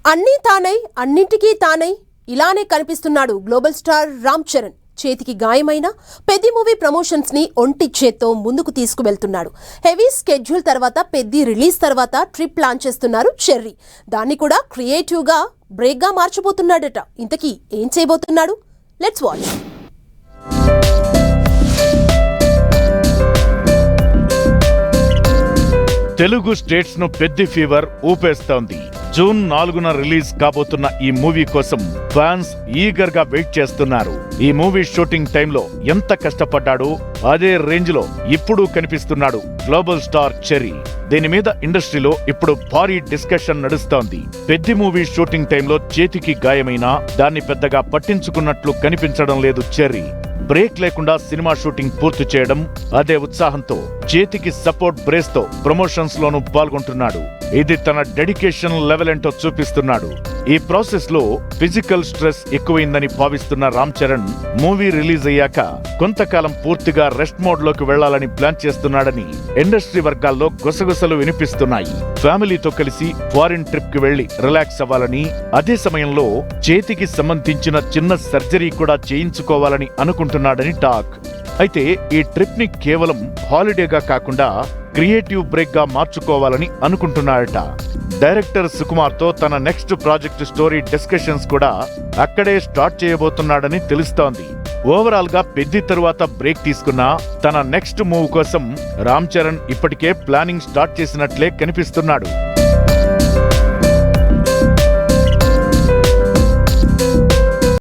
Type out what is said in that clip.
అన్నీ తానై అన్నింటికీ తానై ఇలానే కనిపిస్తున్నాడు గ్లోబల్ స్టార్ రామ్ చరణ్. చేతికి గాయమైన పెద్ది మూవీ ప్రమోషన్స్ ని ఒంటి చేత్తో ముందుకు తీసుకువెళ్తున్నాడు. హెవీ స్కెడ్యూల్ తర్వాత పెద్ది రిలీజ్ తర్వాత ట్రిప్ ప్లాన్ చేస్తున్నారు చెర్రీ. దాన్ని కూడా క్రియేటివ్ గా బ్రేక్ గా మార్చబోతున్నాడట. ఇంతకీ ఏం చేయబోతున్నాడు? Let's watch. తెలుగు స్టేట్స్ ను పెద్ది ఫీవర్ ఊపేస్తోంది. జూన్ 4న రిలీజ్ కాబోతున్న ఈ మూవీ కోసం ఫ్యాన్స్ ఈగర్ గా వెయిట్ చేస్తున్నారు. ఈ మూవీ షూటింగ్ టైంలో ఎంత కష్టపడ్డాడో అదే రేంజ్ లో ఇప్పుడు కనిపిస్తున్నాడు గ్లోబల్ స్టార్ చెర్రీ. దీని మీద ఇండస్ట్రీలో ఇప్పుడు భారీ డిస్కషన్ నడుస్తోంది. పెద్ది మూవీ షూటింగ్ టైంలో చేతికి గాయమైనా దాన్ని పెద్దగా పట్టించుకున్నట్లు కనిపించడం లేదు చెర్రీ. బ్రేక్ లేకుండా సినిమా షూటింగ్ పూర్తి చేయడం, అదే ఉత్సాహంతో చేతికి సపోర్ట్ బ్రేస్ తో ప్రమోషన్స్ లోనూ పాల్గొంటున్నాడు. ఇది తన డెడికేషన్ లెవెల్ ఏంటో చూపిస్తున్నాడు. ఈ ప్రాసెస్ లో ఫిజికల్ స్ట్రెస్ ఎక్కువైందని భావిస్తున్న రామ్ చరణ్ మూవీ రిలీజ్ అయ్యాక కొంతకాలం పూర్తిగా రెస్ట్ మోడ్ లోకి వెళ్లాలని ప్లాన్ చేస్తున్నాడని ఇండస్ట్రీ వర్గాల్లో గుసగుసలు వినిపిస్తున్నాయి. ఫ్యామిలీతో కలిసి ఫారిన్ ట్రిప్ కి వెళ్లి రిలాక్స్ అవ్వాలని, అదే సమయంలో చేతికి సంబంధించిన చిన్న సర్జరీ కూడా చేయించుకోవాలని అనుకుంటున్నాడని టాక్. అయితే ఈ ట్రిప్ ని కేవలం హాలిడేగా కాకుండా క్రియేటివ్ బ్రేక్ గా మార్చుకోవాలని అనుకుంటున్నాడట. డైరెక్టర్ సుకుమార్ తో తన నెక్స్ట్ ప్రాజెక్ట్ స్టోరీ డిస్కషన్స్ కూడా అక్కడే స్టార్ట్ చేయబోతున్నాడని తెలుస్తోంది. ఓవరాల్ గా పెద్ది తరువాత బ్రేక్ తీసుకున్న తన నెక్స్ట్ మూవ్ కోసం రామ్ చరణ్ ఇప్పటికే ప్లానింగ్ స్టార్ట్ చేసినట్లే కనిపిస్తున్నాడు.